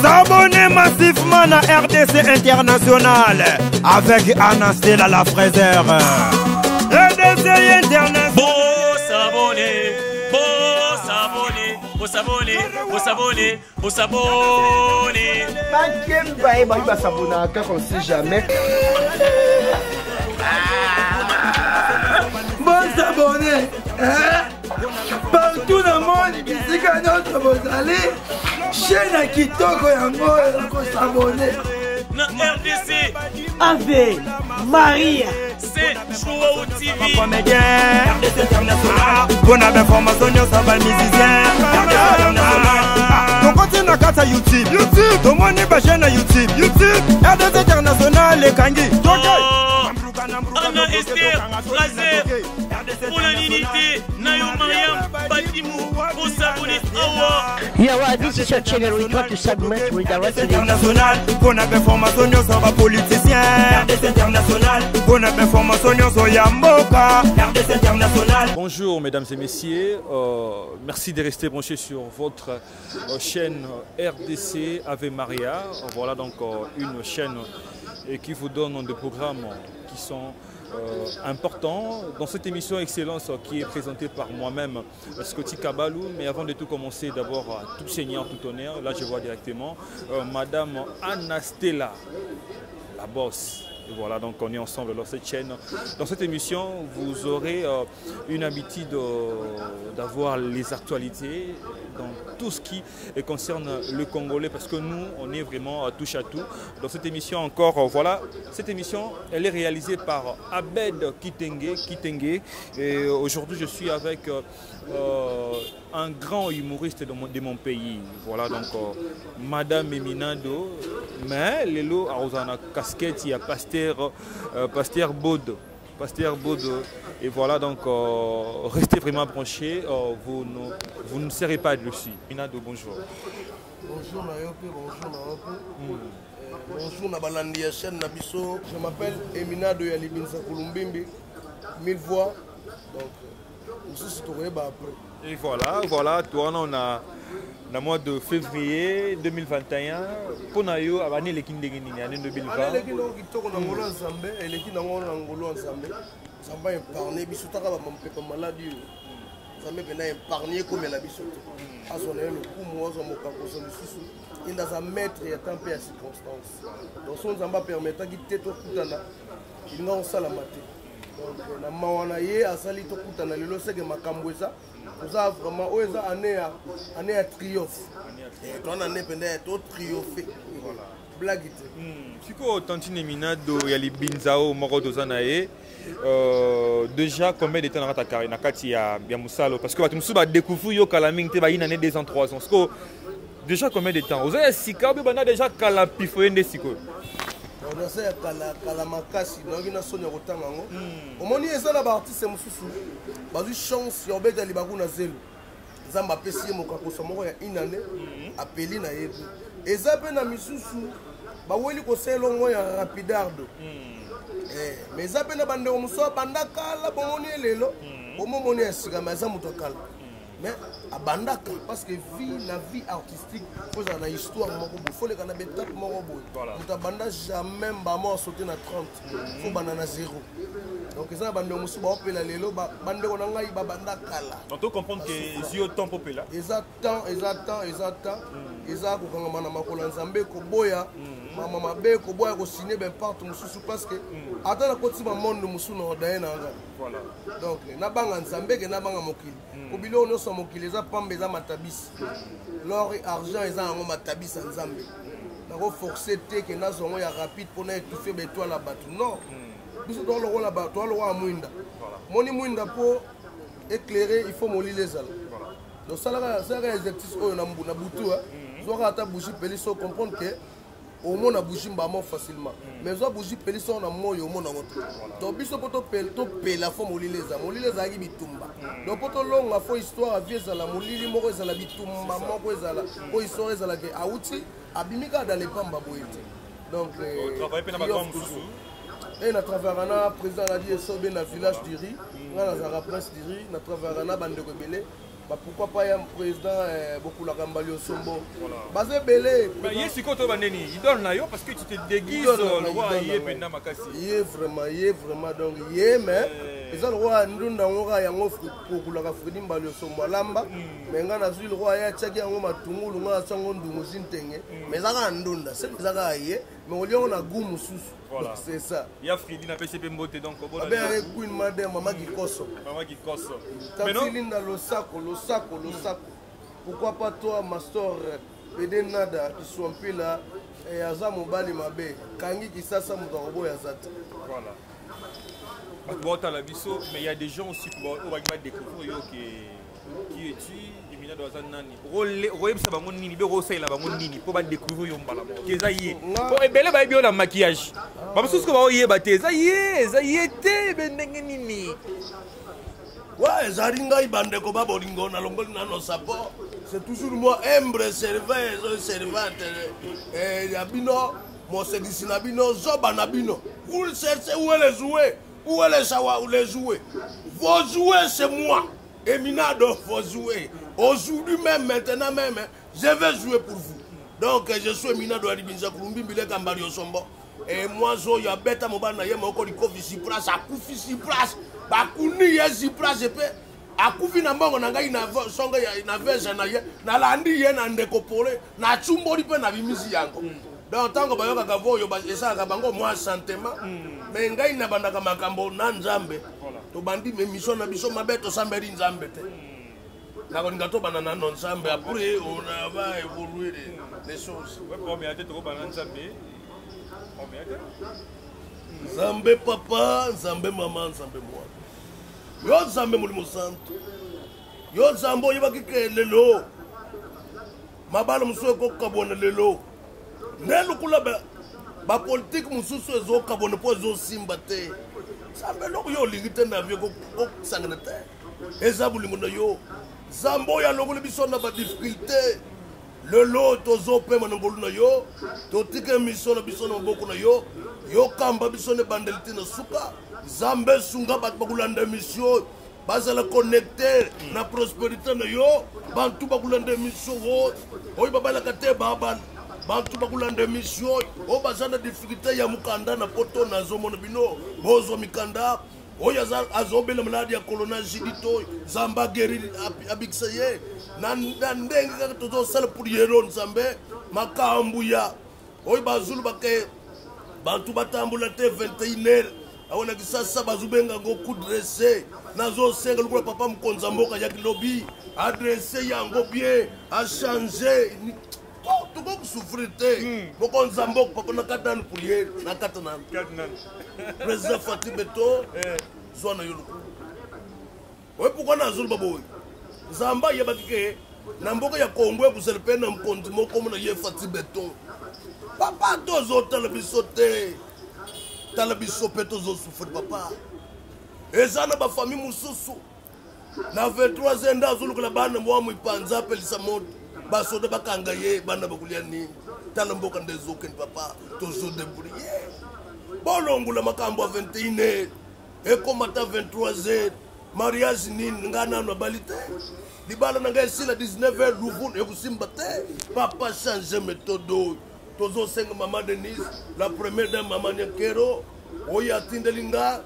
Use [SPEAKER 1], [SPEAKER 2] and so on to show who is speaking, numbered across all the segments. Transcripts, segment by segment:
[SPEAKER 1] S'abonner massivement à RDC International avec Anastela la fraiseur. RDC International.
[SPEAKER 2] Faut s'abonner.
[SPEAKER 3] Bah s'abonner car on sait jamais. Bon s'abonner. Partout dans le monde, c'est qu'un autre vous allez. Chaîne à Kitoko yango on s'abonner.
[SPEAKER 2] Na RDC.
[SPEAKER 4] Ave Maria.
[SPEAKER 2] C'est Show TV.
[SPEAKER 1] RDC International. Bonne information sur les musiciens. RDC International. Donc continue à kata YouTube. Tout le monde est chaîne à YouTube. RDC International les Kangi.
[SPEAKER 2] Anna Esther, Razer, pour la dignité, Nayo Mariam, Batimou, pour s'abonner à
[SPEAKER 4] Yawa, this is your channel. We try to submit with the rest of
[SPEAKER 1] International. Bonne information sur les politiciens. RDC International. Bonne information sur Yamboka. RDC International.
[SPEAKER 5] Bonjour mesdames et messieurs, merci de rester branchés sur votre chaîne RDC Ave Maria. Voilà donc une chaîne qui vous donne des programmes qui sont importants dans cette émission Excellence qui est présentée par moi-même, Scotty Kabalou. Mais avant de tout commencer, d'abord, tout seigneur, tout honneur, là je vois directement Madame Anastela, la boss. Et voilà, donc on est ensemble dans cette chaîne. Dans cette émission, vous aurez une habitude d'avoir les actualités dans tout ce qui concerne le Congolais, parce que nous, on est vraiment touche à tout. Dans cette émission encore, voilà, cette émission, elle est réalisée par Abed Kitenge. Et aujourd'hui, je suis avec un grand humoriste de mon pays. Voilà, donc Madame Eminado, mais Lelo a casquette, il y a Pasteur Baud. Et voilà, donc restez vraiment branchés, vous ne serez pas dessus. Eminado, bonjour.
[SPEAKER 3] Bonjour Nayope, bonjour Nayope. Bonjour Nabalandi ya chaîne Nabiso. Je m'appelle Eminado Yalibinsa Kulumbimbi. 1000 voix. Donc, nous sommes après.
[SPEAKER 5] Et voilà, toi on a le mois de février 2021 pour nous abonner les kindegini en 2020.
[SPEAKER 3] Les kindegini qui sont en ensemble et les kindegini en ensemble, ça va épargner bisouta ka ba maladie. Ça me peut épargner comme la bisouta. À son le coup moi on m'a conseillé sous. Il dans un mètre et temps et circonstances. Donc son zamba permettant qu'il t'éto kutana. Il n'a pas la maté. Donc na mawana ye asali to kutana lelo seke makambo eza. Nous avons vraiment année à triomphe. Et toi, on a triomphé. Blague.
[SPEAKER 5] Si vous tantine Eminado et Ali Binzao Moro Dozanae, déjà combien de temps dans ta carrière Nakati ya Moussalo? Parce que tu as découvert yo Kalaming te ba une année 2 ans 3 ans. Déjà combien de temps? Vous avez sika ou bana déjà Kalapifoye ndesiko?
[SPEAKER 3] On a ça Kalamakasi, donc il a sonné autant ngo. Au moment où les artistes mususu, bazu chance ya obeta libaku na zelo. Zamba pesi mo kakoso moko ya une année appelé na yebu. Eza pe na misusu ba weli ko selo ngo ya rapidardo. Mais eza pe na bande muso banda kala bomoni lelo. Bomoni esika maza mutokala. Mais à Bandaka, parce que la vie artistique, il faut une histoire, il faut les canabés top morobo. Nous n'avons jamais sauté à 30, il faut banana 0. Donc ça bande musu ba opela lelo bande ko nanga iba Bandaka là.
[SPEAKER 5] Donc tu comprends que zio temps popela.
[SPEAKER 3] Exactement. Exact ko kanga mana makolo nzambe ko boya. Mama mabe ko boya ko signer ben partout mususu parce que ata na koti ba monde musu na odaye na nga. Voilà. Donc na banga nzambe ke na banga mokili. Ko bilo no so mokili eza pambe eza matabisi. L'or et argent eza ngo matabisi nzambe. Na ko forcer te ke na zongo ya rapide pour na étouffer beto la batu. Non. Biso to lo la batu lo wa mwinda. Moni mwinda pour éclairer, il faut molir les ailes. Donc ça là c'est un exercice au na butu hein. Soit ata bougie peliso comprendre que au monde a bougie mbamo facilement. Mais soit bougie peliso na moyo au monde en autre. Donc biso poto la faut molir les ailes. Molir les ailes bitumba. Donc poto longa faut histoire à vie ça la molili moko ça la bitumba moko ça la ko histoire ça la que auti abimika dans les pamba boyete. Donc
[SPEAKER 5] travailler pe na ba
[SPEAKER 3] et na travaillana président a dit sobe na village du riz, na za prince du riz, na travaillana bande ko belé. pourquoi pas un président beaucoup la Gambali au Sombo. Basé belé.
[SPEAKER 5] Mais il est quoi bandeni? Il donne là parce que tu te déguises le roi il est maintenant makasi. Il est
[SPEAKER 3] vraiment donc il est mais les roi ndunda ngora ya ngofu kokula ka Fredi Mbali au Sombo lamba mais ngana zui le roi ya tchaki ngo matungulu nga sango ndungu zintenge mais zaka ndunda c'est zaka yé mais au lieu on a goût mususu. Voilà. C'est ça.
[SPEAKER 5] Il y a Fredi na PCP mbote donc bon.
[SPEAKER 3] Avec Queen Madame Mama Gikoso.
[SPEAKER 5] Mama Gikoso.
[SPEAKER 3] Mais non. Le saco. Pourquoi pas toi, Mastor, Pede Nada, qui sont un peu là, et Aza Mobali Mabe, Kangi qui s'assa Moutarabo Yazat.
[SPEAKER 5] Voilà. Mais il y a des gens aussi qui vont découvrir qui étudient. Maquillage.
[SPEAKER 3] Ouais, Zaringa Ibandeko Babolingo, Nalongo Sapo. C'est toujours moi, humble servante, Yabino, Mosedissinabino, Zobanabino. Vous cherchez où est les jouets, où est les sawa, où les jouets. Vos jouets, c'est moi. Eminado, vos jouets. Aujourd'hui même, maintenant même, je vais jouer pour vous. Donc, je suis Eminado Adibinza Kulumbi, Bilek Ambario Sombo. Et moi, je suis bête à mon ban, je suis place, à Koufi Sipras, Bakuni Sipras, et puis, à Koufi Nambango, na songa na verse na landi ye na ndekopole, na chumbo lipe na bimisi yango. Donc, tant que Bayoka Gavo, ça a bango, moi, sentiment, mais ngai na bandaka makambo, na nzambe, to bandi, mais mission na biso, ma bête, samberi nzambe. La Gongato banana non nzambe, après, on va évoluer les choses. Nzambe papa, Nzambe maman, Nzambe moi. Yo Nzambe mulimo santo. Yo Nzambe yebaki ke lelo. Mabala muso ko kabona lelo. Nelu kula ba politique mususu ezo kabona po ezo simba te. Nzambe loko yo lingite na vie ko sangana te. Ezabu lingo na yo. Nzambe ya loko biso na ba difficulté. Le lot tozo pe manongolu na yo, to tike mission na biso na boko na yo, yo kamba biso ne bandelite na suka, Zambe sunga bat bakulanda mission, bazala connecter na prospérité na yo, bantu bakulanda mission ho, oy babala kate baban, bantu bakulanda mission, o bazana difficulté ya mukanda na poto na zomo na bino, bozo mikanda. Oya azobele maladi ya corona jidito zamba geri abiksaye nandenga toto sala pour yero nzambe makambu ya oy bazulu bake bantu batambula te 21h awona kisasa bazubenga go kudresse nazo senga lukula papa mkonza mboka ya kilobi adresse yango bien a changer tu peux souffrir te mokonza mboka papa na katana pour yero na katana président Fatih Beto zona yuluku we pourquoi na zulu baboy Zamba yebakike na mboka ya Kongo kuselpe na mkonzi moko mona ye Fatih Beto papa tozo televiso te televiso peto zo souffrir papa ezana ba famille mususu na 23 ans zulu kula bana mwa mwipanza pelisa moto basoda bakanga ye bana bakulia nini tala mboka ndezo ken papa tozo débrouiller bolongula makambo 21 et comme à 23h mariage nini ngana na balite libala na ngai sila 19h luvun e kusimba te papa changer méthode tozo senga maman Denise la première dame maman Nyakero oya tindelinga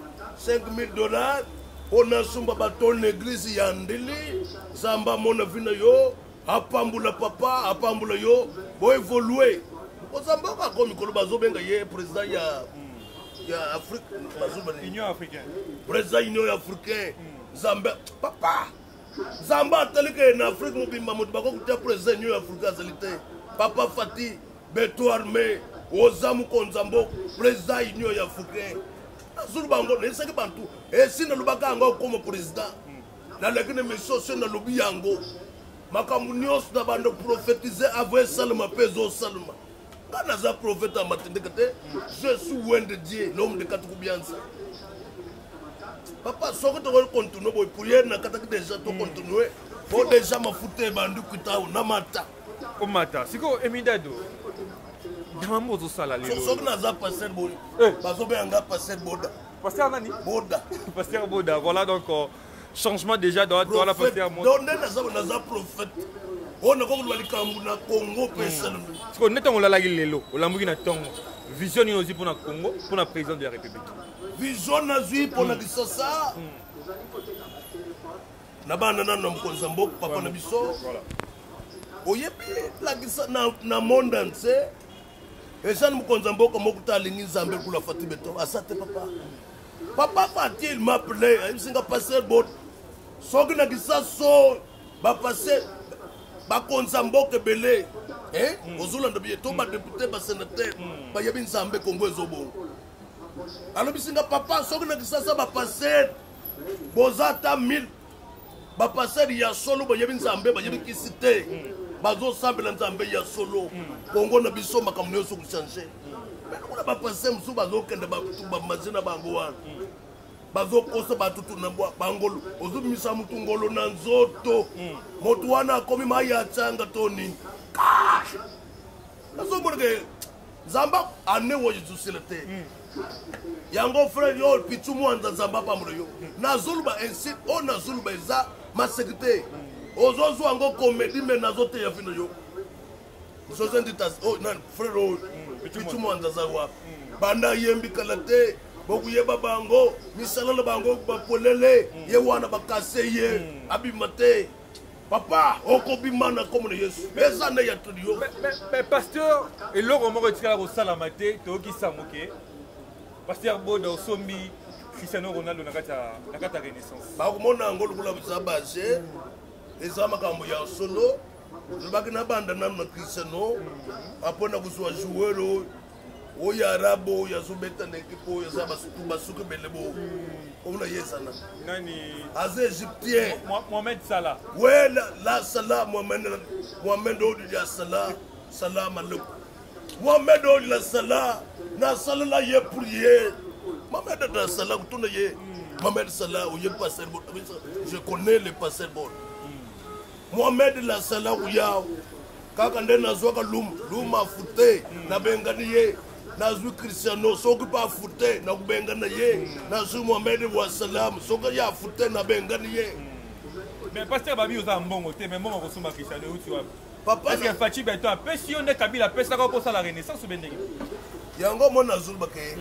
[SPEAKER 3] $5,000 ona sumba baton église ya ndili zamba mona vina yo apambula papa apambula yo bo évoluer ozamba ka komi ko bazobenga ye président ya Afrique,
[SPEAKER 5] Union africaine.
[SPEAKER 3] Président Union africaine. Zambie, papa. Zamba tel que en Afrique, nous bimba mot bako kutia président Union africaine zalité. Papa Fatih Beto armé, Ozamu Konzambo, président Union africaine. Zulu bango, ne sait que bantu. Et si na lubaka ngo comme président. Na lekine mission na lobi yango. Makamunios na bando prophétiser avant Salma peso Salma. Quand on prophète en matin, je suis loin de Dieu, l'homme de quatre coubiances. Papa, ce que tu veux continuer, pour y aller, déjà continuer. Faut déjà me foutre bandu kuta ou namata.
[SPEAKER 5] Au matin, c'est quoi Emidado? Demande aux salles.
[SPEAKER 3] Ce que n'a pas passé bon. Parce que n'a pas passé boda.
[SPEAKER 5] Pasteur Nani?
[SPEAKER 3] Boda.
[SPEAKER 5] Pasteur Boda. Voilà donc changement déjà dans la pasteur
[SPEAKER 3] donc naza prophète on a comme le na Congo personne
[SPEAKER 5] parce que netango la lelo olambuki na tongo vision ni aussi pour na Congo pour la président de la République
[SPEAKER 3] vision nazui pour na bisasa na bana na mkonza mboko papa na biso oyebi la gisa na monde entier et ça mkonza mboko mokuta lingi nzambe kula fati beto asate papa Fati il m'a appelé il singa passer bot soki na gisa so ba passer ba konza mboko belé ozulanda bieto ba député ba sénateur ba yebi nzambe Congo ezobongo alors bisinga papa soki na gisa sa ba passer bozata 1000 ba passer ya solo ba yebi nzambe ba yebi kisite bazo sambela nzambe ya solo Congo na biso makambo nyonso ku changer mais kuna ba passer musu bazo kende ba tuba mazina bango wana bazo kosa batutu na bangolo ozumisa mutu ngolo na nzoto motu wana akomi maya changa toni nazo morge zamba ane wo yizusilete yango frère yo pitu mwanza zamba pamro yo nazuluba ensi o nazuluba eza masekite ozozo ango komedi me nazote ya fino yo sozo nditas o nan frère o pitu mwanza zawa banda yembi kalate boku yeba bango misalala bango bapolele ye wana bakaseye abimate papa okobimana comme le Yesu eza na ya tudio
[SPEAKER 5] mais pasteur et le romo retika ko salamate to ki samoke pasteur bodo sombi Cristiano Ronaldo na kata renaissance
[SPEAKER 3] ba ko mona ngolo kula bisabase eza makambo ya solo lobaki na banda na Cristiano apona kuswa joueur oya arabo ya zubeta na ekipo ya zaba basuke belebo ona yesana
[SPEAKER 5] nani
[SPEAKER 3] az égyptien
[SPEAKER 5] Mohamed Salah
[SPEAKER 3] ouais la Salah Mohamed odi ya Salah maluk Mohamed odi la Salah na Salah la ye prier Mohamed da Salah kutuna ye Mohamed Salah oye passer bon je connais le passer bon Mohamed la Salah uya kaka ndena zoka luma fute na bengani ye nazu Cristiano soki pa fute na kubengana ye nazu Mohamed wa salam soki ya fute na bengani ye
[SPEAKER 5] mais pasteur babi oza mbongo te mais mbongo kosuma Cristiano uti wa
[SPEAKER 3] papa
[SPEAKER 5] est-ce que Fati beto apesi on Kabila pesa ko la renaissance bendeki
[SPEAKER 3] yango mona zulu bake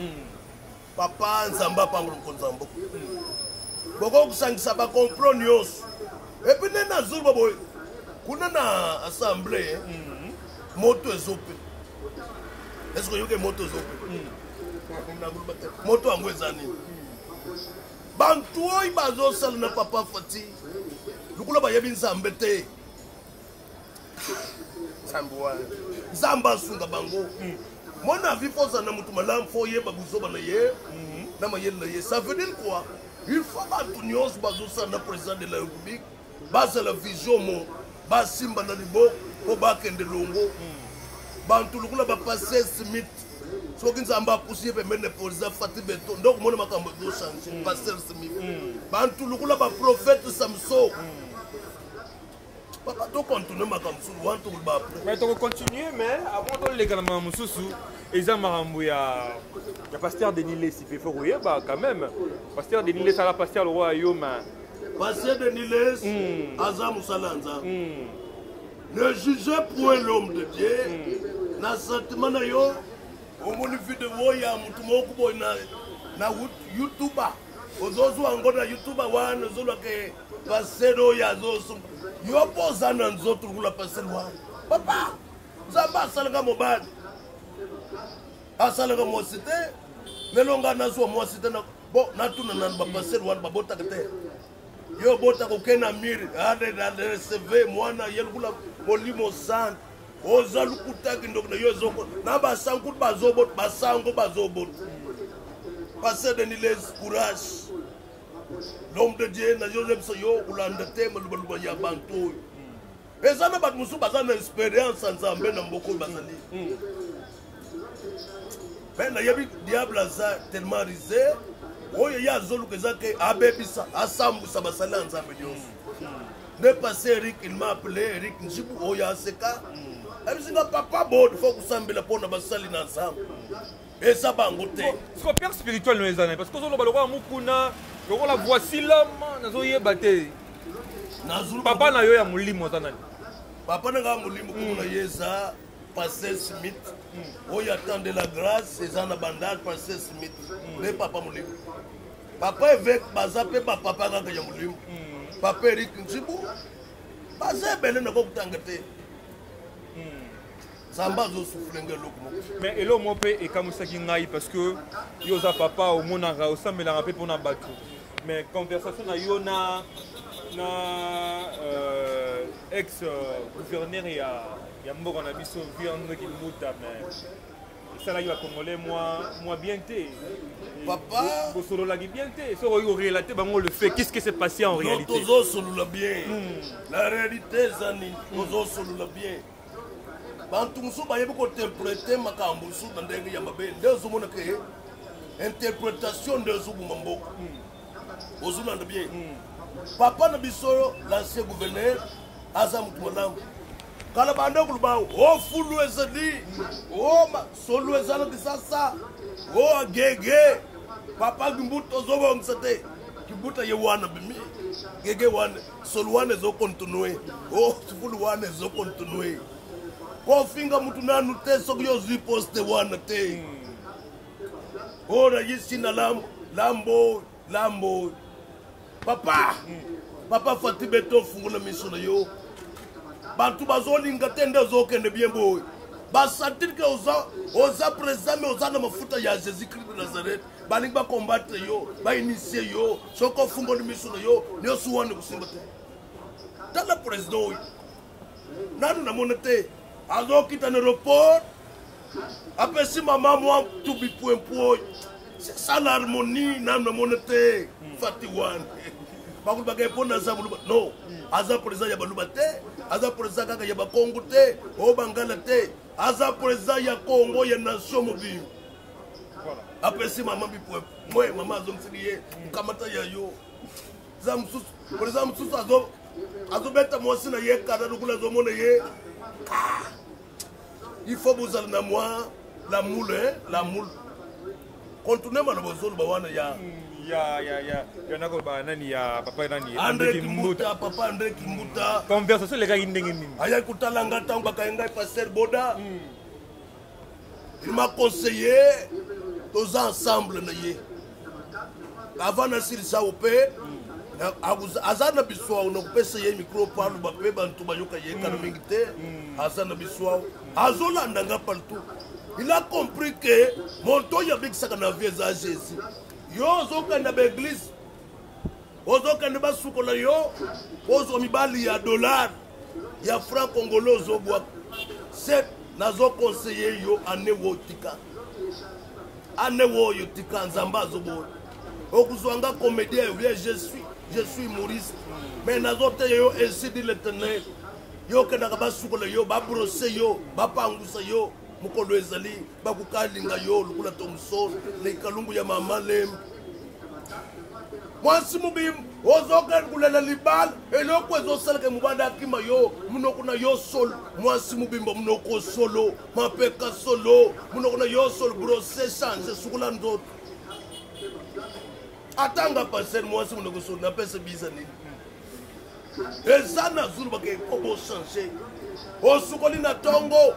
[SPEAKER 3] papa nzamba pangolo konzambo boko kusangisa ba complot nyos et puis na zulu boy kuna na assemblée moto ezope est-ce que yoke moto ezope moto ango ezani bantu oyi bazo sala na papa Fati lukula bayebi nzambe te nzamba sunga bango mona vie fosa na mutu malamu fo yeba buzoba na ye na mayele na ye ça veut dire quoi il faut bantu nyos bazo sala na président de la République basa la vision mo basimba na libo ko bakende longo bantu lukula ba passer Smith soki nzamba pusiye pe mene poliza Fati beto ndoko mona makambo do changer passer Smith bantu lukula ba prophète Samson papa to continuer makambo sulu wantu ba
[SPEAKER 5] mais to continuer mais avant de les calmer mususu eza marambo ya pasteur Denis Lesi pe foye ba quand même pasteur Denis Lesi la pasteur le roi Yoma
[SPEAKER 3] pasteur Denis Lesi azamu salanza ne jugez point l'homme de Dieu na sentiment na yo omoni vidéo ya mutu moko boy na YouTuber ozozo angona YouTuber wana zolo ke pasero ya zoso yo poza na nzoto kula pasero wana papa zamba salanga mobali asalanga mosite melonga na zo mosite na bo natuna na ba pasero wana babota kete yo bota ko kena miri ade receve mwana yelukula molimo sant ozalu kutaki ndokna yo zoko na basangu bazobot basango bazobot passer Denis Lesi courage l'homme de Dieu na Joseph Soyo ulanda tema lubaluba ya bantu ezana bat musu bazana experience nzambe na mboko bazali ben na yabi diable za tellement risé oyo ya zolu kezake abebisa asambusa basala nzambe nyonso ne passer Eric il m'a appelé Eric Njibu oyo aseka abisinga papa bod faut kusambela pona basali na nzambe esa bango te
[SPEAKER 5] ce père spirituel no ezana parce que zolo baloko mukuna lokola voici l'homme nazoyeba te papa na yo ya molimo aza nani
[SPEAKER 3] papa nanga molimo komona ye eza Pasteur Smith oyo attendait la grâce eza na bandage Pasteur Smith le papa molimo papa évêque baza mpe bapapa kaka ya molimo papa Eric Nzibu baza ebele nakokutanga te Zamba azosufle nge eloko moko
[SPEAKER 5] mais eloko moko mpe ekamusaki ngai parce que yo oza papa omonaka osambelaka mpe mpona bato mais conversation na yo na ex gouverneur ya mboka na biso Vianne Kimbuta mais esalaki bacongolais moi bien te
[SPEAKER 3] papa
[SPEAKER 5] bosololaki bien te soki oyi korelate bango le fait qu'est-ce qui s'est passé en réalité
[SPEAKER 3] tozosolola bien la réalité eza nini tozosolola bien bantu mosusu bayebi kointerprete makambo mosusu na ndenge ya mabe nde ozomona ke interprétation nde ezobuma mboka ozolanda bien papa na biso l'ancien gouverneur aza mutu malamu kala bandeko lubao ofulu ezali solu ezala bisasa agege papa Kimbuta ozobongisa te Kimbuta ye wana bimi gege wana solu wana ezokontinue sifulu wana ezokontinue kofinga mutu nanu te soki yozwi poste wana te ora yisina lambo papa Fati Beto fungula miso na yo bantu bazolinga te nde ozokende bien boye basentir ke oza président mais oza na mafuta ya Jésus Christ de Nazareth balingi bakombatre yo bainitie yo soki ofungoli miso na yo nyonso wana kosimba te tala président oyo nanu namona te azokita na aéroport apesi mama mwa tubi point c'est ça l'harmonie nanu namona te Fati wana bakulu bakaye mpona aza boluba non aza président ya baluba te aza président kaka ya bakongo te o bangala te aza président ya Congo ya nation mobile apesi mama bipo mwe mama azongisili ye mukamata ya yo za msusu président msusu azobeta mwasi na ye kada lukula azomona ye il faut bozala na mwa la moule continuez mana bozolo bawana ya
[SPEAKER 5] nani ya papa nani
[SPEAKER 3] André Kimbuta papa André Kimbuta
[SPEAKER 5] conversation lekaki ndenge nini
[SPEAKER 3] aya kutalanga ntango bakayengai Pasteur Boda il m'a conseillé toza ensemble na ye avant nasilisa ope aza na biswao nakopesa ye micro po aluba mpe bantu bayoka ye kana mingi te aza na biswao azolandanga partout il a compris que monto yabikisaka na vie eza Jésus yo ozokende baeglise ozokende basukola yo ozwa mibali ya dollar ya franc congolais ozobwaka se nazokonseye yo anewo tika nzambe azoboya okuzwanga comédien yo je suis humoriste mais nazoteya yo ainsi dit l'Éternel yo kendaka basukola yo babrose yo bapangusa yo mukolo ezali bakukalinga yo lukula Thomson leikalungu ya mama lembe mwasi mubim ozokende kulela libala eloko ezosalaka mubanda akima yo munokuna yo solo mwasi mubimba munoko solo mapeka solo munokuna yo solo brose change sukula ndoto atanga passer mwasi munoko solo napese biza nini eza na zulu bakeko bo changer osukoli na tongo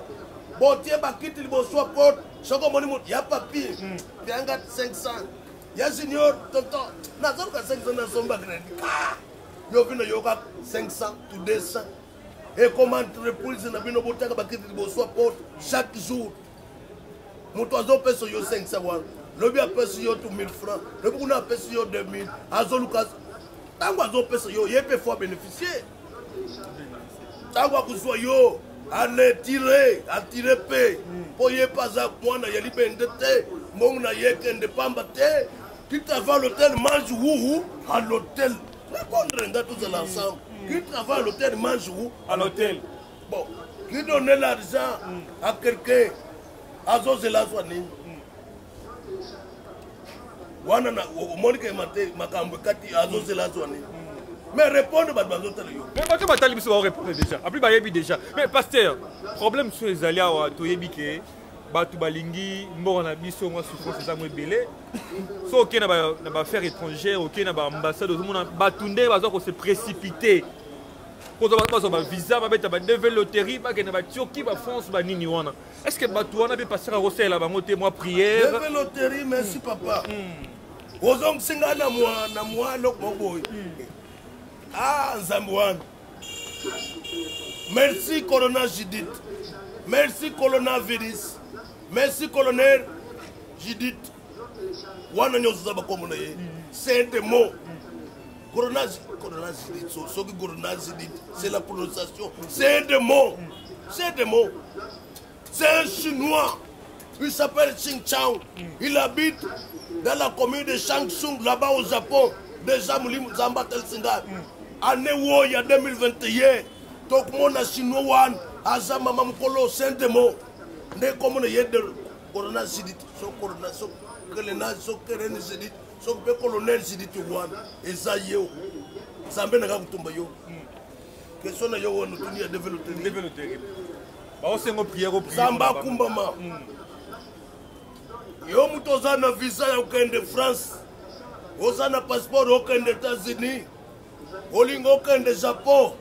[SPEAKER 3] botie bakiti liboso porte soko moni mutu ya papier bianga 500 ya junior tonton nazoka 500 na somba credit yo vino yoka 500 to 200 et comment entreprise na bino botaka bakiti liboso porte chaque jour mutu azopesa yo 500 wana lobi apesa yo 2000 francs lobi kuna apesa yo 2000 azoluka tango azopesa yo yepe fois bénéficier tango akuzwa yo atire pe po ye paza mwana ya libende te mbongo na ye kende pamba te qui travaille à l'hôtel mange où à l'hôtel répondre nga tous ensemble qui travaille à l'hôtel mange où
[SPEAKER 5] à l'hôtel
[SPEAKER 3] bon qui donne l'argent à quelqu'un azozela swani wana na monika mate makambo kati azozela swani mais répondre
[SPEAKER 5] mais bato batali biso ba répondre déjà après ba yebi déjà mais pasteur problème sur les aléas to yebike batu balingi mboka na biso ngwa souffrance eza mwe belé so ok na ba affaire étrangère ok na ba ambassade ozomona batu nde baza ko se précipiter kozo bazo ba visa ba beta ba devil loterie ba kena ba Turquie ba France ba nini wana est-ce que batu wana be passer à rosela ba ngote moi prière
[SPEAKER 3] devil loterie merci papa ozong singa na moi lok moboy ah nzambwana merci Corona Judith merci coronavirus merci colonel Judith wana nyozo za bakomona ye c'est des mots Corona Judith so que Corona Judith c'est la prononciation c'est des mots c'est un chinois il s'appelle Xing Chao il habite dans la commune de Changsung là-bas au Japon déjà Mulimu Zamba Telsinga année où il y a 2021 donc mon chinois wan azama mamukolo c'est des mots ne comme le yed Corona Judith so Corona so que le na so que René Judith so que colonel Judith wan ezayeo zambe na kutumba yo question na yo wono tunia développer
[SPEAKER 5] ba o sengo prière au prière
[SPEAKER 3] zamba kumbama yo mutoza na visa ya ukende France oza na passeport okende États-Unis olingo okende Japon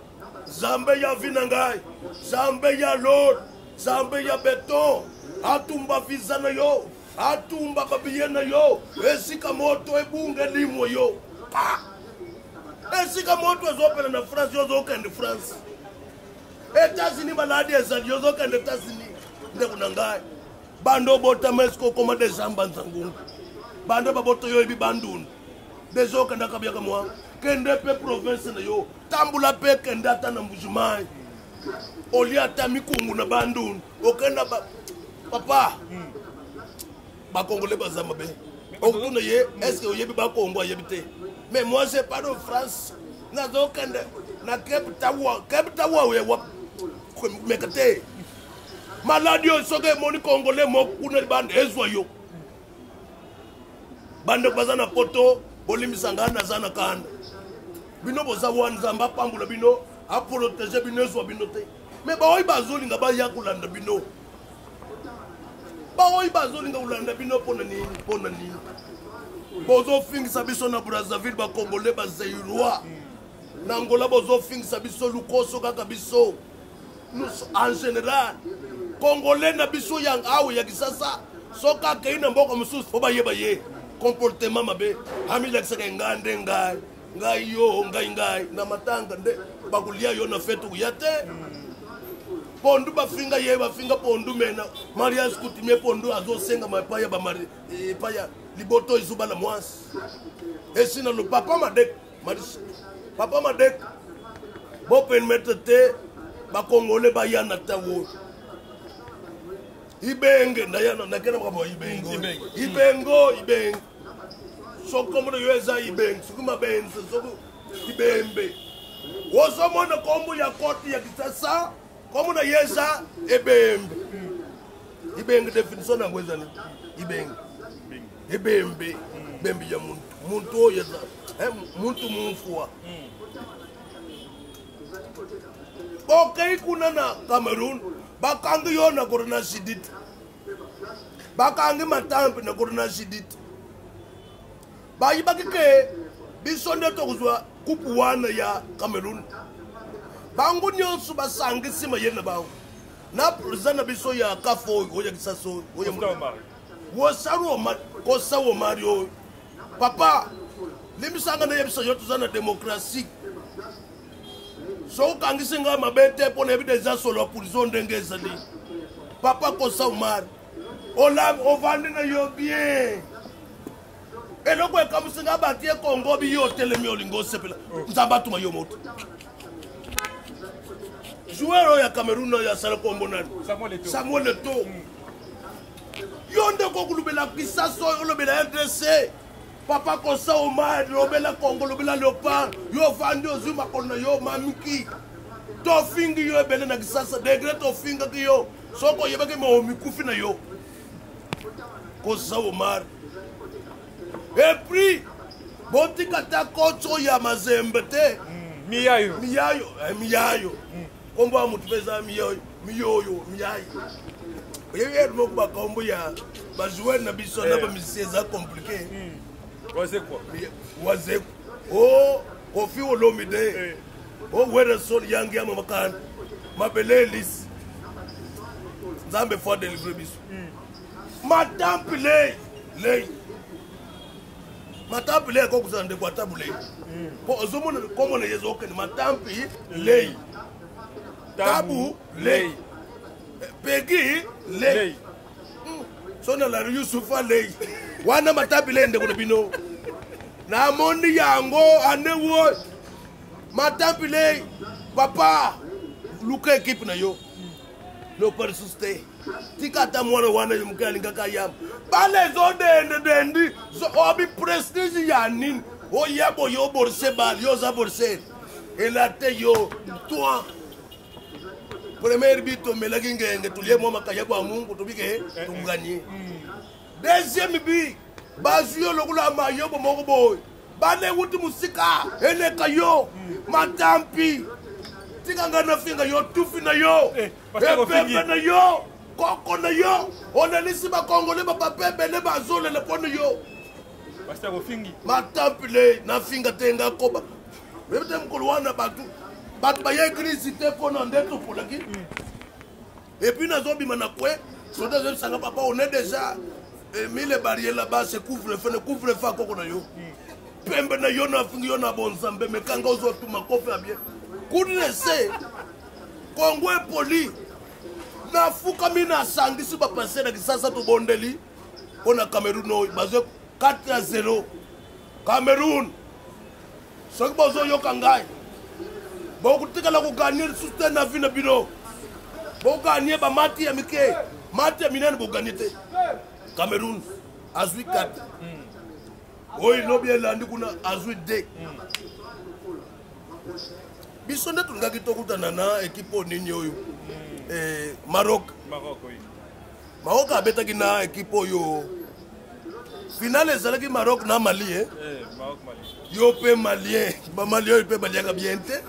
[SPEAKER 3] zambe ya vinangai zambe ya lord zambe ya beton atumba visa na yo atumba babiye na yo esika moto ebunge limo yo esika moto ezopela na France yo zokende France États-Unis baladi ezali yo zokende États-Unis nde kunangai bando bota mesko koma de zamba nzangungu bando baboto yo ebi banduni dezoka ndakabyaka mwa kende pe province na yo tambula pe kende ata na mbujumai oli ata mikungu na banduni okenda papa bakongole bazama be okuna ye est-ce que oyebi bakongo ayebi te mais moi j'ai pas de France na zokende na Cape Town we wa mekate maladi yo soke moni congolais mo kuna bande ezwa yo bande bazana poto bolimisanga na zana kanda bino boza wan zamba pambula bino a protéger bino ezwa bino te mais ba oyi bazolinga ba ya kulanda bino ba oyi bazolinga ulanda bino pona nini bozo fingisa biso na Brazzaville ba congolais ba Zaïrois na Angola bozo fingisa biso lukoso kaka biso nous en général congolais na biso yang awo ya kisasa soka keina mboko mususu fo baye comportement mabe amila kisaka ngande ngai yo ngai na matanga nde bakulia yo na fetu yate pondu bafinga pondu mena mariage kutimie pondu azosenga mapaya ba mari paya liboto izuba la mwasi esina le papa madek bo permettre te ba congolais ba yana tawo ibenge ndayana nakena kwa ibengo so comme le yeza ibeng sukuma benze so ibembe woso mona kombo ya koti ya kisasa comme na yeza ebembe ibenge definition na ngweza ni ibembe bembe ya muntu yeza muntu mufua okay kuna na Cameroon bakangi yo na Corona Judith bakangi matampi na Corona Judith bayi bakike bisonde tokuzwa kupuwana ya Cameroon bangu nyonso basangi sima yena bawo na prezana biso ya kafo oya kisaso oya mukamba wosaru ko sawo mario papa limisanga na yebisa yoto zana demokrasi so kangisinga mabete pona evidence solo prison ndengeza li papa ko saumar olam ovandi na yo bien eloko ekamusinga batie kongo bi yo telemi olingo sepela nzamba tuma yo moto joueur ya Cameroun ya sala kombo nani Samuel Eto'o yonde ko kulubela kisaso olobela RDC papa ko saumar lobela kongo lobela leopard yo vandi ozuma kona yo mamiki to fingi yo ebele na kisasa degré to finga kiyo soko yebake mo mikufi na yo ko saumar et puis botika ta kocho ya mazembe te miyayo kombo amutupeza miyayo oyebi moko bakombo ya bajoueur na biso na bamisien eza compliqué
[SPEAKER 5] Wazeko
[SPEAKER 3] Wazeko o Kofi Olomide o Wederson yangi ya mamakana mabele Elise Nzambe for delivery biso matampi lei matampi lei ko kuzande kwa tabu lei po ozomona komo na yezo okene matampi lei tabu lei pegi lei sona la Yusufa lei wana matampi lei ndeko bino na mondi yango anewo matampi lei papa luka equipe na yo no persuste tika ta mwana wana yumkali ngaka yam bale zo dendi zo obi prestige ya nini o yabo yo borse bal yo za borse elate yo toi premier bito melaki ngenge tulie mwa makaya kwa Mungu tubike tunganye deuxième bi bazuyo lokula mayobo moko boy bale wuti musika ene kayo matampi tika ngana finga yo tufi na yo pepe na yo koko na yo onalisi bakongole bapapepe le bazole le pone yo
[SPEAKER 5] Pastor Ofingi
[SPEAKER 3] matampi le na finga tenga koba bete mkolo wana batu ba ye église te pona ndeto polaki et puis nazobi manakwe so de sanga papa on est déjà mis les barrières là-bas se couvre le koko na yo pembe na yo na fingi yo na bonzambe mekanga ozo tuma kofe bien kunese kongwe poli na fuka mina sangisi ba passer na kisasa to bondeli ona Cameroun no bazo 4-0 Cameroun soki bozo yo kangai boku tikala ko gagner sustain na vina bino boku gagner ba mati ya mike mati ya minene bo gagnete Cameroun azui 4 oyi lobi elandi kuna azui 2 biso nde tungaki tokutana na ekipe nini oyo Maroc
[SPEAKER 5] oui.
[SPEAKER 3] Maroc abetaki na ekipe oyo finale ezalaki Maroc na Mali
[SPEAKER 5] Maroc Mali
[SPEAKER 3] yo pe malien ba malien yo pe baliaka bien te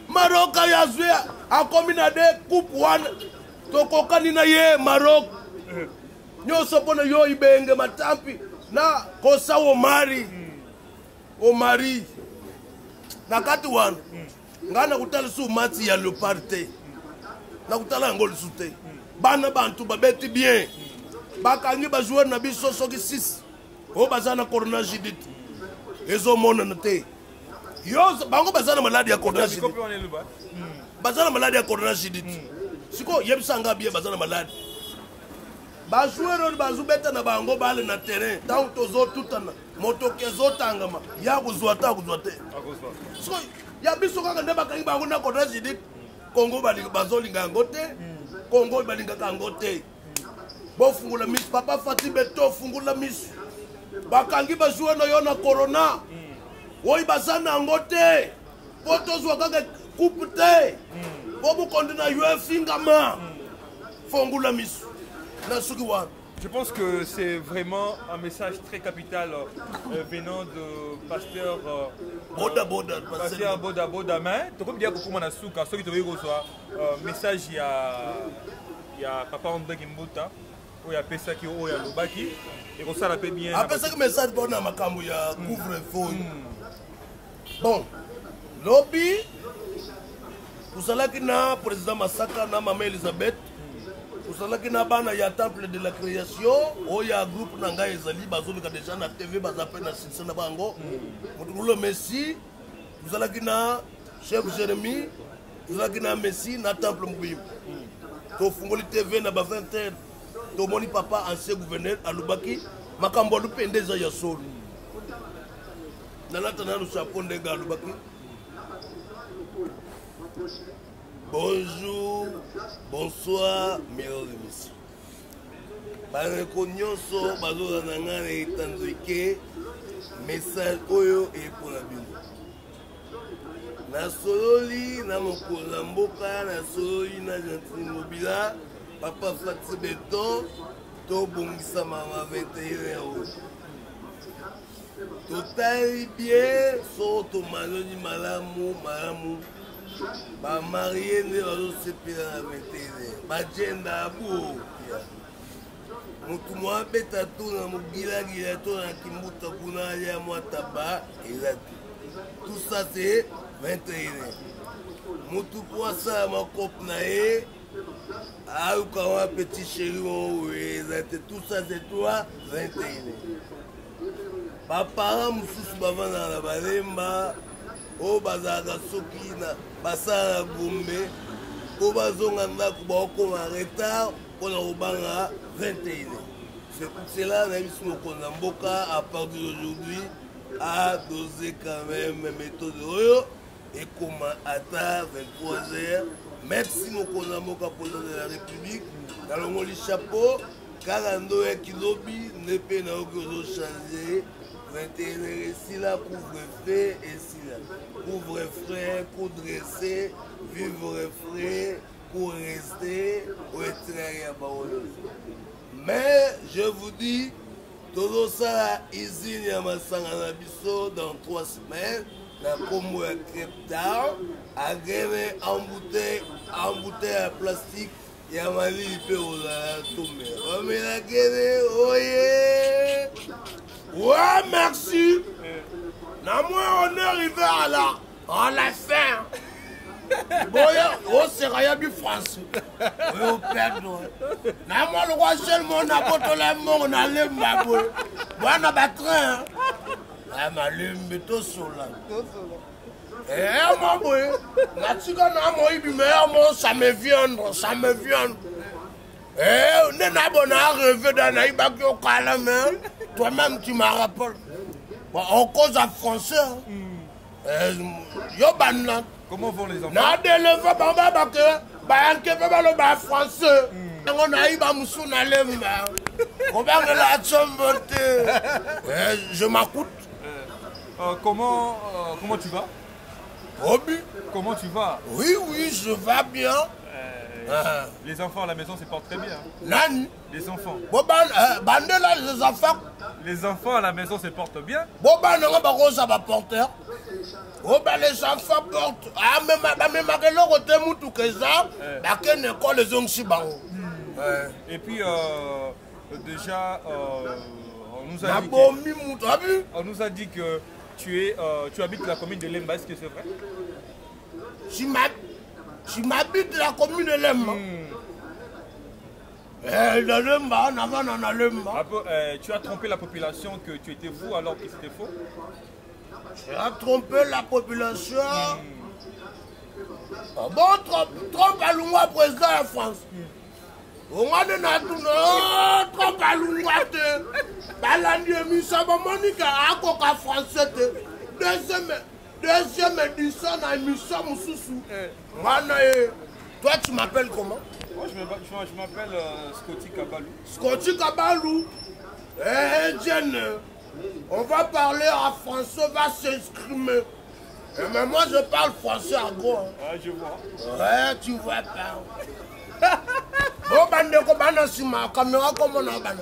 [SPEAKER 3] Maroc yazwe akomi na de coupe wana tokokani na ye Maroc nyoso pona yo ibenge matampi na kosa Omari na kati wana ngana kutala su mati ya Leopard te na kutala ngol sute bana bantu babeti bien bakangi ba joueur na biso soki 6 o bazana corona jidit ezo mona na te yo bango bazana maladi ya corona jidit bazana maladi ya corona jidit siko yebisanga bien bazana maladi ba joueur bazu beta na bango bale na terrain tant tozo tutana motokezo tangama ya kuzwata kuzwate siko ya biso kaka nde bakangi bango na corona jidit Congo bazolinga ngote Congo balinga kangote bo fungula miss papa Fati Beto fungula miss bakangi bazwa na yo na corona oyi bazana ngote poto zwa kaka coupe te bo bu kondina yo fingama fungula miss na suki wana.
[SPEAKER 5] Je pense que c'est vraiment un message très capital venant de pasteur Pasteur Boda mais tu peux dire que comment on a souka ceux qui te veulent recevoir message il y a papa André Kimbuta ou il y a pesa qui ou il y a Lobaki et comme ça la paix bien
[SPEAKER 3] après ça que message bon na makambo ya couvre-feu bon lobby usalaki na président Masaka na mama Elisabeth usalaki na bana ya temple de la création oya groupe na ngai ezali bazobika déjà na TV bazape na site na bango mutulo Messi usalaki na chef Jérémy usalaki na Messi na temple Mubimba to fungoli TV na ba 20h to moni papa ancien gouverneur alubaki makambo lupendeza ya solo nalata na lu chaponde ga alubaki. Bonjour, bonsoir, mesdames et messieurs. Barekonyoso bazoza nanga etanzike message oyo e pour la bino. Na sololi na mokola mboka na sololi na Gentile Mobila papa Fati Beto to bongisa mama 21 euros. Totali bien so to maloni malamu bamarie nde bazosepela na 21 bagenda abo motu mwa beta to na mogilagila to na kimbuta kuna alia mwa taba eza te tout ça c'est 21 motu po asala makope na ye ayuka mwa petit chéri oyo eza te tout ça c'est toi 21 baparent mosusu bavandaka na balemba oyo bazalaka soki basala na gombe po bazonga ndako baokoma retard mpona kobanga 21. C'est pour cela que nous avons mboka à partir d'aujourd'hui à doser quand même méthode et comment attendre 23h. Merci mon mboka président de la République. Dans le chapeau, 42 kilobi ne peut pas changer. 21 ici là, couvre-feu et ici là. Couvre-feu, pour dresser, vivre frais, pour rester, pour être mais je vous dis, tout ça, ici, il y a dans 3 semaines, la combo à Creptown, à gagner en bouteille à plastique, il y a ma vie, il peut tomber. Oh, mais la gagné, oh yeah! Ouais, merci! Na moi, on est arrivé à la fin. Bon, c'est rien du français. Oui, au père, non. Na moi, le roi seulement, on a porté la mort, on a l'aime, ma boue. Moi, on a battrain. Ah, ma l'aime, mais tout sur là. Eh, ma boue. Na tika na moi, mais ça me vient, ça me vient. Eh, on est là, on a rêvé d'un aïbaki au calamé. Toi-même, tu m'as rappelé. En cause en français. Yo, banane.
[SPEAKER 5] Comment vont les enfants?
[SPEAKER 3] Na deleva bamba bake ba yanke ba lo ba français. On a eu ba musu na lemba. On va la chombote. Je m'écoute.
[SPEAKER 5] Comment tu vas?
[SPEAKER 3] Obi.
[SPEAKER 5] Comment tu vas?
[SPEAKER 3] Oui, je vais bien.
[SPEAKER 5] Les enfants à la maison se portent très bien.
[SPEAKER 3] Nani?
[SPEAKER 5] Les enfants.
[SPEAKER 3] Bandela les enfants.
[SPEAKER 5] Les enfants à la maison se portent bien.
[SPEAKER 3] Boba non ba rosa ba porteur. Oh ben les enfants portent. Ah mais ma lo côté mutu que ça. Ba ken école les onsi bango.
[SPEAKER 5] Et puis déjà on nous a dit que tu habites la commune de Lemba, est-ce que c'est vrai?
[SPEAKER 3] Je m'habite la commune de Lemba. Dans Lemba, on avant dans Lemba.
[SPEAKER 5] Tu as trompé la population que tu étais fou alors que c'était faux?
[SPEAKER 3] Tu as trompé la population. Bon, trompe à l'Oua, président de la France. On a donné trompe à l'Oua. Balandi émission, Monica, à Coca français. Deuxième édition dans l'émission Moussoussou. Toi, tu m'appelles comment?
[SPEAKER 5] Moi, je m'appelle Scotty Kabalou.
[SPEAKER 3] Scotty Kabalou. Jeanne, on va parler en français, on va s'exprimer. Mais moi, je parle français à gros.
[SPEAKER 5] Ah, je vois.
[SPEAKER 3] Ouais, tu vois pas. Bon, bande, comment on ma caméra, comment on a.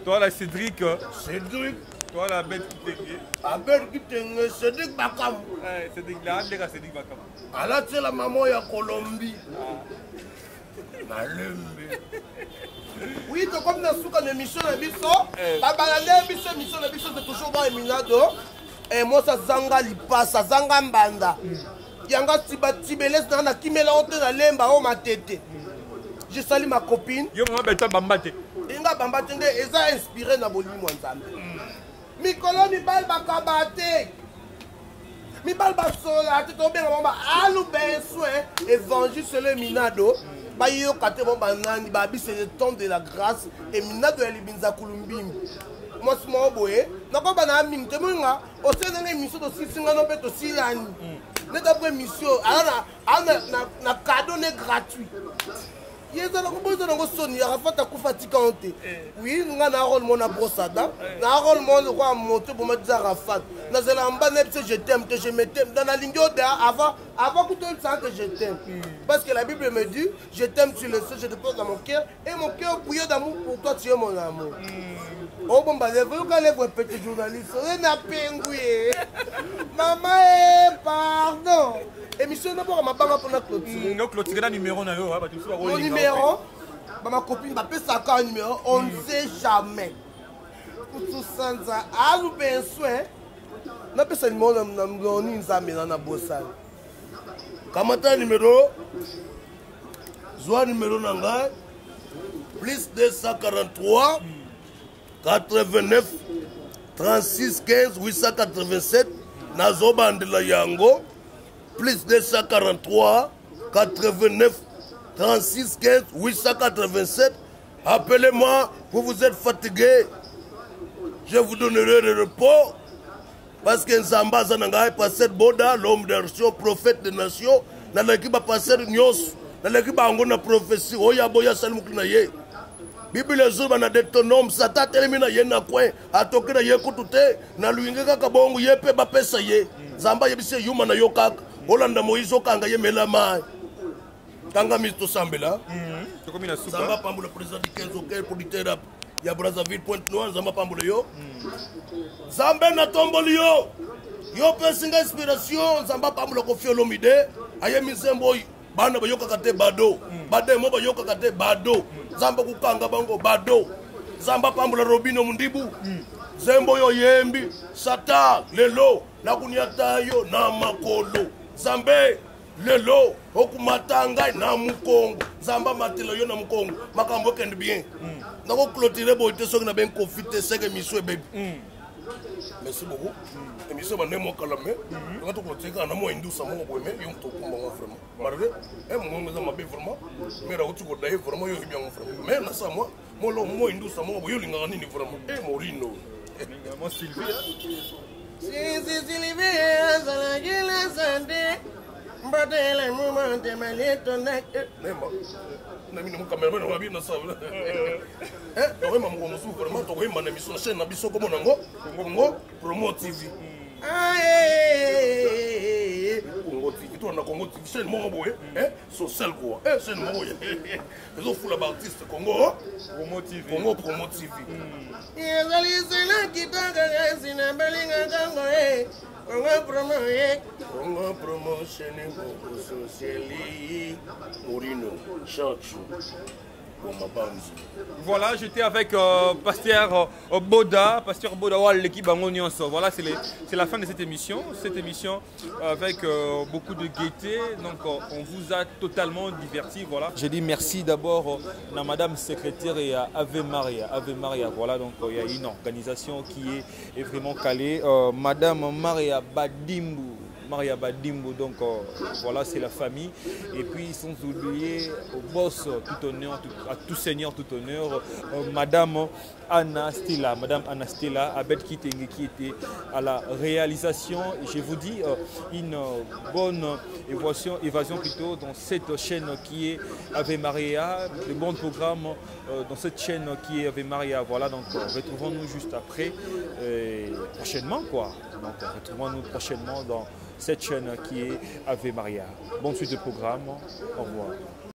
[SPEAKER 5] Toi, là, Cédric.
[SPEAKER 3] Cédric.
[SPEAKER 5] Toi, la bête qui t'est.
[SPEAKER 3] La bête qui t'est. Cédric Bakam.
[SPEAKER 5] Cédric, là, Cédric Bakam.
[SPEAKER 3] Alors, c'est la maman de Colombie. Malembe. Oui, donc comme dans une émission de Bisso, l'émission de Bisso, c'est toujours dans Eminado. Et moi, ça zanga lipa, ça zanga mbanda. Yanga tibeles na kimela honte na lemba o matete. Je salue ma copine.
[SPEAKER 5] Yo mama beta bambate.
[SPEAKER 3] Inga bambate nde eza inspiré na bolimi mwanzambe. Mikolo mibal bakabate. Mibal basola te tombe ngamba alu bensoin évangile selon Minado. Bayo kate bon banani babi c'est le temps de la grâce et Minado elibinza kulumbimbi. Moi c'est mon boye. Nako bana ming temunga o se na émission to sisinga no beto silani. Ne d'après mission ala na cadeau ne gratuit. Yeza na kuboza na ngosoni ya rafata kufatika honte. Oui, nga na rôle mon brosada. Na rôle mon roi moto pour me dire rafat. Na zela mba ne je t'aime que je me t'aime dans la ligne de avant Avant que tu ne saches que je t'aime. Parce que la Bible me dit, je t'aime sur le ciel, je te pose dans mon cœur. Et mon cœur bouillot d'amour pour toi, tu es mon amour. Oh bon, bah, lève un petit journaliste. On a pingoué. Maman, pardon. Émission d'abord, ma maman pour la clôture.
[SPEAKER 2] Donc, clôturer le numéro,
[SPEAKER 3] mon numéro, ma copine m'a fait ça quand numéro, on ne sait jamais. Pour tout ça, à nous bien soin. Na pesa numéro na ngoni nzambe na bosal. Kamata numéro. Zwa numéro na ngai plus 243 89 36 15 887 nazobandela yango plus 243 89 36 15 887. Appelez-moi, vous êtes fatigué. Je vous donnerai le repos. Parce que Nzamba Zananga est passé de Boda, l'homme des nations, prophète des nations, dans l'équipe a passé de Nyos, dans l'équipe a une prophétie, Oya Boya Salmukinaye. Bible les jours, on a des tonomes, Satan termine à Yena Coin, à Toké na Yekutute, na Luinga Kabongo, Yepe Bapesaye, Zamba Yebise Yuma na Yokak, Olanda Moïse Okanga Yemelama. Tanga Misto Sambela, Zamba Pambo le président du 15 au pour du Terap. Il y a Brazzaville, Pointe-Noire, Zamba Pamboule yo. Zamba na tomboli yo. Yo pesinga inspiration, Zamba Pamboule ko fiolomide. Aye mizembo bana ba yoka kate bado. Bade mo ba yoka kate bado. Zamba kukanga bango bado. Zamba Pamboule Robino Mundibu. Zembo yo yembi, Sata, lelo, na kunyata yo na makolo. Zambe lelo okumatanga na mukongo. Zamba matelo yo na mukongo. Makambo kende bien. Nako clôturer boité soki na ben confiter seke mission bébé. Merci beaucoup. Émission ba nemo kalamé. Nako to clôturer kana mo indu sa mo boyme yom to kumba mo vraiment. Marre mo ngeza mabe vraiment. Mais ra utu ko dai vraiment yo bien vraiment. Mais na sa moi lo mo indu sa mo boyo linga nini vraiment. Morino.
[SPEAKER 5] Moi Sylvie.
[SPEAKER 3] Si Sylvie za la gila sande. Mbadele moment de malito nek. Nema. Na mimi mo cameraman wa bina sa. To ma mo musu vraiment to ma na mission chaîne na biso comme nango. Congo Promo TV. Congo TV to na Congo TV chaîne mo boye. Social quoi. Chaîne mo boye. Les fou la artiste Congo Promo TV. Congo Promo TV. Yezali sena kitanga sina balinga kango Congo promotion sociali Morino Chachu.
[SPEAKER 5] Voilà, j'étais avec Pasteur Boda, l'équipe Bangonions. Voilà, c'est la fin de cette émission. Cette émission avec beaucoup de gaieté. Donc, on vous a totalement diverti. Voilà. Je dis merci d'abord à Madame Secrétaire et à Ave Maria. Ave Maria, voilà, donc il y a une organisation qui est vraiment calée. Madame Maria Badimbu. Maria Badimbo, donc voilà, c'est la famille. Et puis sans oublier au boss tout honneur, à tout seigneur tout honneur, Madame Anna Stella, Abed Kitenge qui était à la réalisation. Et je vous dis une bonne évasion plutôt dans cette chaîne qui est Ave Maria, de bons programmes dans cette chaîne qui est Ave Maria. Voilà, donc retrouvons-nous juste après, prochainement quoi. Donc retrouvons-nous prochainement dans cette chaîne qui est Ave Maria. Bonne suite de programme. Au revoir.